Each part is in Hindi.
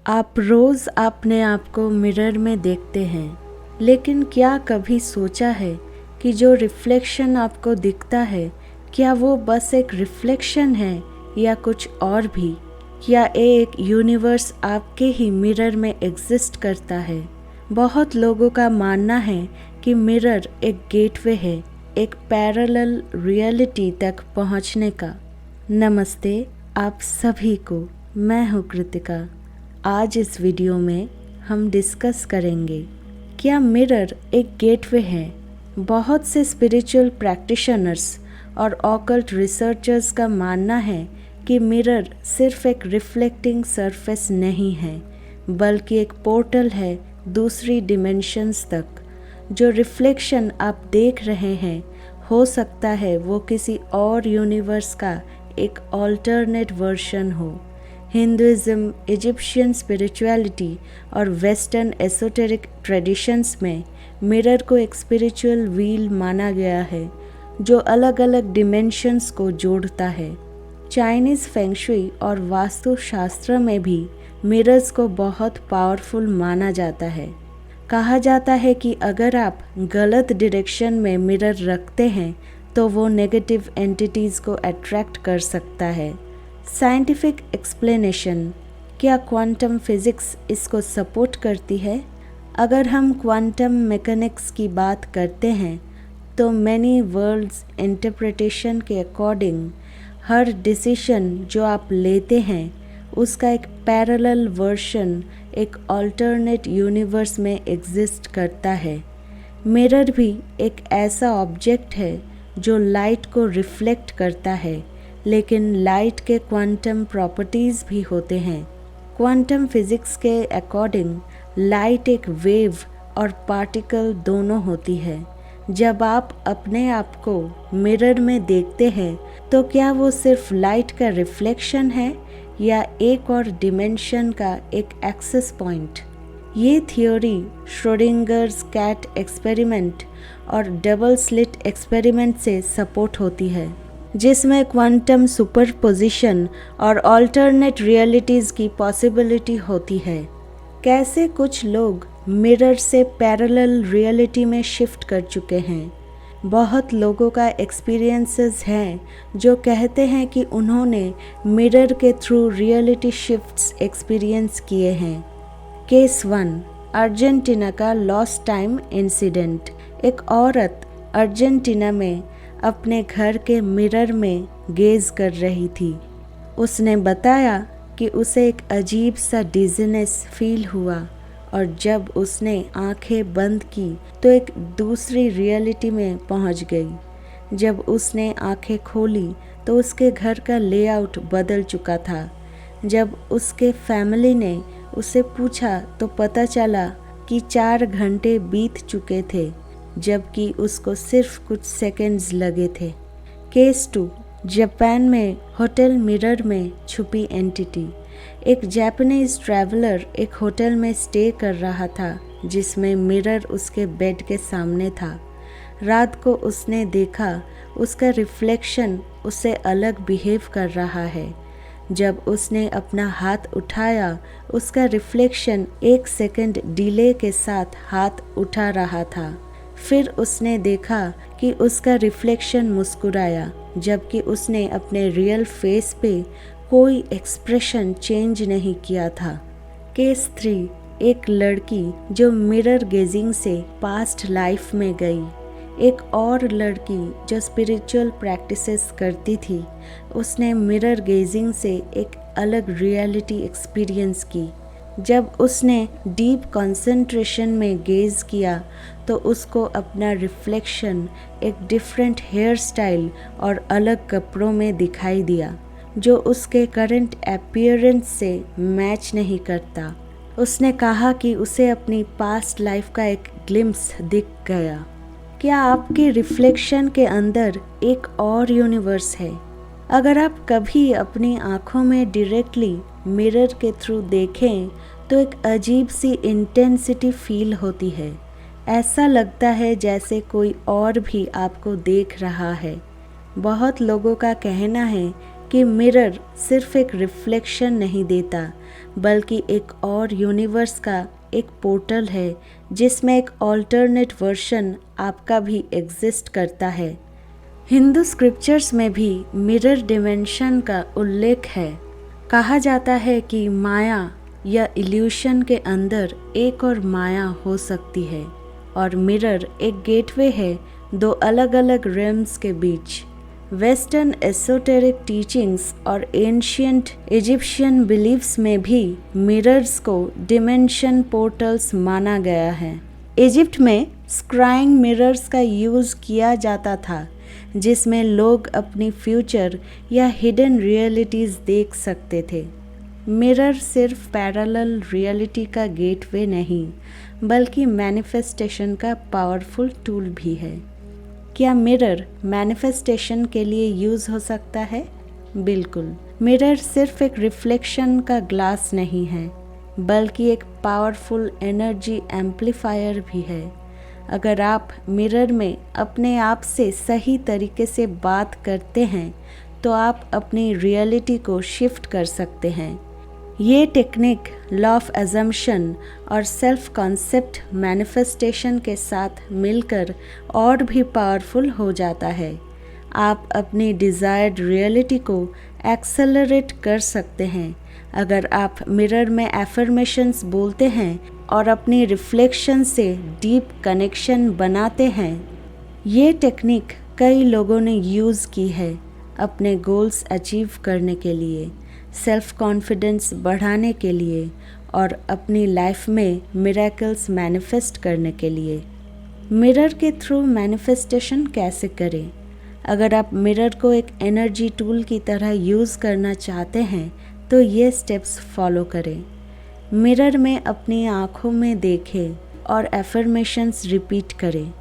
आप रोज़ अपने आप को मिरर में देखते हैं, लेकिन क्या कभी सोचा है कि जो रिफ्लेक्शन आपको दिखता है, क्या वो बस एक रिफ्लेक्शन है या कुछ और भी? क्या एक यूनिवर्स आपके ही मिरर में एग्जिस्ट करता है? बहुत लोगों का मानना है कि मिरर एक गेटवे है, एक पैरेलल रियलिटी तक पहुंचने का। नमस्ते आप सभी को, मैं हूँ कृतिका। आज इस वीडियो में हम डिस्कस करेंगे, क्या मिरर एक गेटवे है? बहुत से स्पिरिचुअल प्रैक्टिशनर्स और ऑकल्ट रिसर्चर्स का मानना है कि मिरर सिर्फ एक रिफ्लेक्टिंग सरफेस नहीं है, बल्कि एक पोर्टल है दूसरी डिमेंशंस तक। जो रिफ्लेक्शन आप देख रहे हैं, हो सकता है वो किसी और यूनिवर्स का एक ऑल्टरनेट वर्जन हो। हिंदुइज्म, इजिप्शियन स्पिरिचुअलिटी और वेस्टर्न एसोटेरिक ट्रेडिशंस में मिरर को एक स्पिरिचुअल व्हील माना गया है जो अलग अलग डिमेंशंस को जोड़ता है। चाइनीज़ फेंगशुई और वास्तुशास्त्र में भी मिरर्स को बहुत पावरफुल माना जाता है। कहा जाता है कि अगर आप गलत डायरेक्शन में मिरर रखते हैं तो वो नेगेटिव एंटिटीज़ को अट्रैक्ट कर सकता है। साइंटिफिक एक्सप्लेनेशन, क्या क्वांटम फिज़िक्स इसको सपोर्ट करती है? अगर हम क्वांटम मैकेनिक्स की बात करते हैं तो मैनी वर्ल्ड्स इंटरप्रिटेशन के अकॉर्डिंग हर डिसीजन जो आप लेते हैं उसका एक पैरेलल वर्जन एक अल्टरनेट यूनिवर्स में एग्जिस्ट करता है। मिरर भी एक ऐसा ऑब्जेक्ट है जो लाइट को रिफ्लेक्ट करता है, लेकिन लाइट के क्वांटम प्रॉपर्टीज़ भी होते हैं। क्वांटम फिज़िक्स के अकॉर्डिंग लाइट एक वेव और पार्टिकल दोनों होती है। जब आप अपने आप को मिरर में देखते हैं तो क्या वो सिर्फ लाइट का रिफ्लेक्शन है या एक और डिमेंशन का एक एक्सेस पॉइंट? ये थियोरी श्रोडिंगर्स कैट एक्सपेरिमेंट और डबल स्लिट एक्सपेरिमेंट से सपोर्ट होती है, जिसमें क्वांटम सुपरपोजिशन और अल्टरनेट रियलिटीज़ की पॉसिबिलिटी होती है। कैसे कुछ लोग मिरर से पैरेलल रियलिटी में शिफ्ट कर चुके हैं। बहुत लोगों का एक्सपीरियंसेस हैं जो कहते हैं कि उन्होंने मिरर के थ्रू रियलिटी शिफ्ट्स एक्सपीरियंस किए हैं। केस 1, अर्जेंटीना का लॉस्ट टाइम इंसिडेंट। एक औरत अर्जेंटीना में अपने घर के मिरर में गेज कर रही थी। उसने बताया कि उसे एक अजीब सा डिजीनेस फील हुआ और जब उसने आंखें बंद की तो एक दूसरी रियलिटी में पहुंच गई। जब उसने आंखें खोली तो उसके घर का लेआउट बदल चुका था। जब उसके फैमिली ने उसे पूछा तो पता चला कि 4 घंटे बीत चुके थे, जबकि उसको सिर्फ कुछ सेकंड्स लगे थे। केस 2, जापान में होटल मिरर में छुपी एंटिटी। एक जापानीज ट्रैवलर एक होटल में स्टे कर रहा था जिसमें मिरर उसके बेड के सामने था। रात को उसने देखा उसका रिफ्लेक्शन उससे अलग बिहेव कर रहा है। जब उसने अपना हाथ उठाया, उसका रिफ्लेक्शन 1 सेकंड डिले के साथ हाथ उठा रहा था। फिर उसने देखा कि उसका रिफ्लेक्शन मुस्कुराया, जबकि उसने अपने रियल फेस पे कोई एक्सप्रेशन चेंज नहीं किया था। केस 3, एक लड़की जो मिरर गेजिंग से पास्ट लाइफ में गई। एक और लड़की जो स्पिरिचुअल प्रैक्टिसेस करती थी, उसने मिरर गेजिंग से एक अलग रियलिटी एक्सपीरियंस की। जब उसने डीप कंसंट्रेशन में गेज किया तो उसको अपना रिफ्लेक्शन एक डिफरेंट हेयर स्टाइल और अलग कपड़ों में दिखाई दिया, जो उसके करंट अपीयरेंस से मैच नहीं करता। उसने कहा कि उसे अपनी पास्ट लाइफ का एक ग्लिम्स दिख गया। क्या आपके रिफ्लेक्शन के अंदर एक और यूनिवर्स है? अगर आप कभी अपनी आँखों में डायरेक्टली मिरर के थ्रू देखें तो एक अजीब सी इंटेंसिटी फील होती है। ऐसा लगता है जैसे कोई और भी आपको देख रहा है। बहुत लोगों का कहना है कि मिरर सिर्फ एक रिफ्लेक्शन नहीं देता, बल्कि एक और यूनिवर्स का एक पोर्टल है जिसमें एक ऑल्टरनेट वर्जन आपका भी एग्जिस्ट करता है। हिंदू स्क्रिप्चर्स में भी मिरर डिमेंशन का उल्लेख है। कहा जाता है कि माया या इल्यूशन के अंदर एक और माया हो सकती है और मिरर एक गेटवे है दो अलग अलग रेम्स के बीच। वेस्टर्न एसोटेरिक टीचिंग्स और एंशियंट इजिप्शियन बिलीफ्स में भी मिरर्स को डिमेंशन पोर्टल्स माना गया है। इजिप्ट में स्क्राइंग मिरर्स का यूज़ किया जाता था जिसमें लोग अपनी फ्यूचर या हिडन रियलिटीज़ देख सकते थे। मिरर सिर्फ पैरेलल रियलिटी का गेटवे नहीं बल्कि मैनिफेस्टेशन का पावरफुल टूल भी है। क्या मिरर मैनिफेस्टेशन के लिए यूज़ हो सकता है? बिल्कुल। मिरर सिर्फ एक रिफ्लेक्शन का ग्लास नहीं है बल्कि एक पावरफुल एनर्जी एम्पलीफायर भी है। अगर आप मिरर में अपने आप से सही तरीके से बात करते हैं तो आप अपनी रियलिटी को शिफ्ट कर सकते हैं। ये टेक्निक लॉ ऑफ अजम्पशन और सेल्फ कॉन्सेप्ट मैनिफेस्टेशन के साथ मिलकर और भी पावरफुल हो जाता है। आप अपनी डिज़ायर्ड रियलिटी को एक्सेलरेट कर सकते हैं अगर आप मिरर में एफर्मेशंस बोलते हैं और अपनी रिफ्लेक्शन से डीप कनेक्शन बनाते हैं। ये टेक्निक कई लोगों ने यूज़ की है अपने गोल्स अचीव करने के लिए, सेल्फ कॉन्फिडेंस बढ़ाने के लिए और अपनी लाइफ में मिरेकल्स मैनिफेस्ट करने के लिए। मिरर के थ्रू मैनिफेस्टेशन कैसे करें? अगर आप मिरर को एक एनर्जी टूल की तरह यूज़ करना चाहते हैं तो ये स्टेप्स फॉलो करें। मिरर में अपनी आँखों में देखें और एफर्मेशंस रिपीट करें।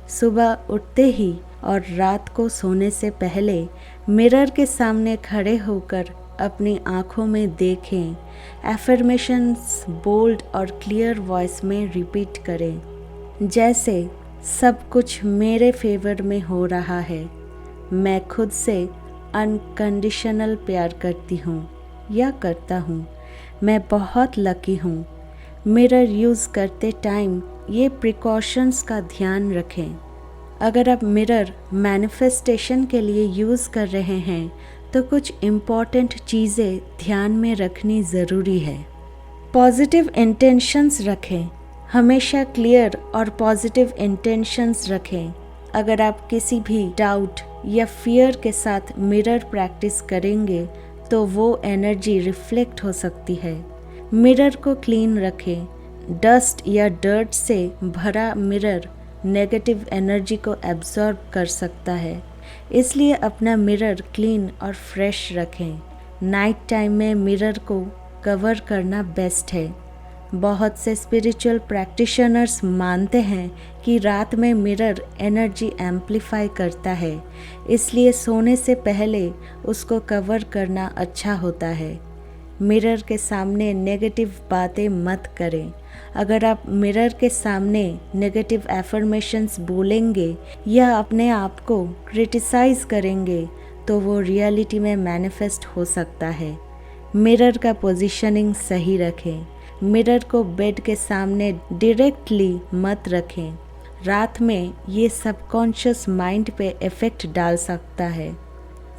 सुबह उठते ही और रात को सोने से पहले मिरर के सामने खड़े होकर अपनी आँखों में देखें। एफर्मेशंस बोल्ड और क्लियर वॉइस में रिपीट करें, जैसे सब कुछ मेरे फेवर में हो रहा है, मैं खुद से अनकंडीशनल प्यार करती हूँ या करता हूँ, मैं बहुत लकी हूँ। मिरर यूज़ करते टाइम ये प्रिकॉशंस का ध्यान रखें। अगर आप मिरर मैनिफेस्टेशन के लिए यूज़ कर रहे हैं तो कुछ इम्पॉर्टेंट चीज़ें ध्यान में रखनी ज़रूरी है। पॉजिटिव इंटेंशंस रखें, हमेशा क्लियर और पॉजिटिव इंटेंशंस रखें। अगर आप किसी भी डाउट या फियर के साथ मिरर प्रैक्टिस करेंगे तो वो एनर्जी रिफ्लेक्ट हो सकती है। मिरर को क्लीन रखें। डस्ट या डर्ट से भरा मिरर नेगेटिव एनर्जी को एब्जॉर्ब कर सकता है, इसलिए अपना मिरर क्लीन और फ्रेश रखें। नाइट टाइम में मिरर को कवर करना बेस्ट है। बहुत से स्पिरिचुअल प्रैक्टिशनर्स मानते हैं कि रात में मिरर एनर्जी एम्पलीफाई करता है, इसलिए सोने से पहले उसको कवर करना अच्छा होता है। मिरर के सामने नेगेटिव बातें मत करें। अगर आप मिरर के सामने नेगेटिव एफर्मेशंस बोलेंगे या अपने आप को क्रिटिसाइज़ करेंगे तो वो रियलिटी में मैनिफेस्ट हो सकता है। मिरर का पोजीशनिंग सही रखें। मिरर को बेड के सामने डायरेक्टली मत रखें। रात में ये सबकॉन्शियस माइंड पे इफ़ेक्ट डाल सकता है।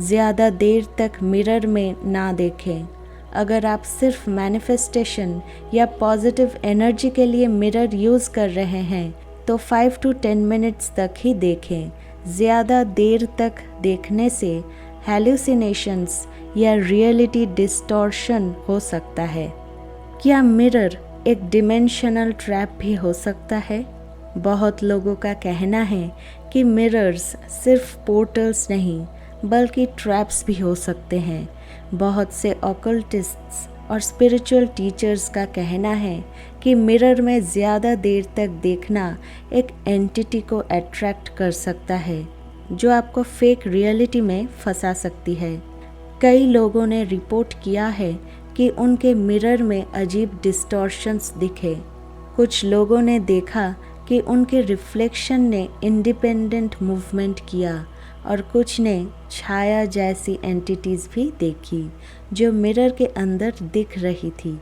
ज़्यादा देर तक मिरर में ना देखें। अगर आप सिर्फ मैनिफेस्टेशन या पॉजिटिव एनर्जी के लिए मिरर यूज़ कर रहे हैं तो 5 to 10 मिनट्स तक ही देखें। ज़्यादा देर तक देखने से हैलुसिनेशंस या रियलिटी डिस्टॉर्शन हो सकता है। क्या मिरर एक डिमेंशनल ट्रैप भी हो सकता है? बहुत लोगों का कहना है कि मिरर्स सिर्फ पोर्टल्स नहीं बल्कि ट्रैप्स भी हो सकते हैं। बहुत से ऑकल्टिस्ट्स और स्पिरिचुअल टीचर्स का कहना है कि मिरर में ज़्यादा देर तक देखना एक एंटिटी को अट्रैक्ट कर सकता है जो आपको फेक रियलिटी में फंसा सकती है। कई लोगों ने रिपोर्ट किया है कि उनके मिरर में अजीब डिस्टॉर्शंस दिखे। कुछ लोगों ने देखा कि उनके रिफ्लेक्शन ने इंडिपेंडेंट मूवमेंट किया और कुछ ने छाया जैसी एंटिटीज़ भी देखी जो मिरर के अंदर दिख रही थी।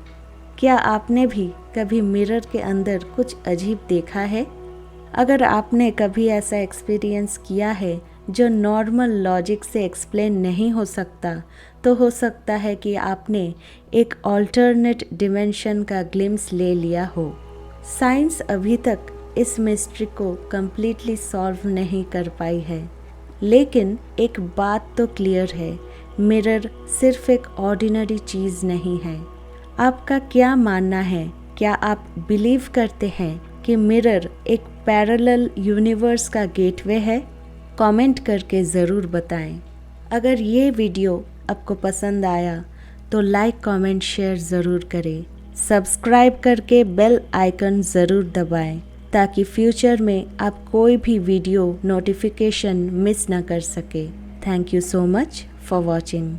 क्या आपने भी कभी मिरर के अंदर कुछ अजीब देखा है? अगर आपने कभी ऐसा एक्सपीरियंस किया है जो नॉर्मल लॉजिक से एक्सप्लेन नहीं हो सकता, तो हो सकता है कि आपने एक ऑल्टरनेट डिमेंशन का ग्लिम्स ले लिया हो। साइंस अभी तक इस मिस्ट्री को कम्प्लीटली सॉल्व नहीं कर पाई है, लेकिन एक बात तो क्लियर है, मिरर सिर्फ एक ऑर्डिनरी चीज़ नहीं है। आपका क्या मानना है? क्या आप बिलीव करते हैं कि मिरर एक पैरेलल यूनिवर्स का गेटवे है? कमेंट करके ज़रूर बताएं। अगर ये वीडियो आपको पसंद आया तो लाइक, कमेंट, शेयर ज़रूर करें। सब्सक्राइब करके बेल आइकन ज़रूर दबाएं ताकि फ्यूचर में आप कोई भी वीडियो नोटिफिकेशन मिस ना कर सके। Thank you so much for watching.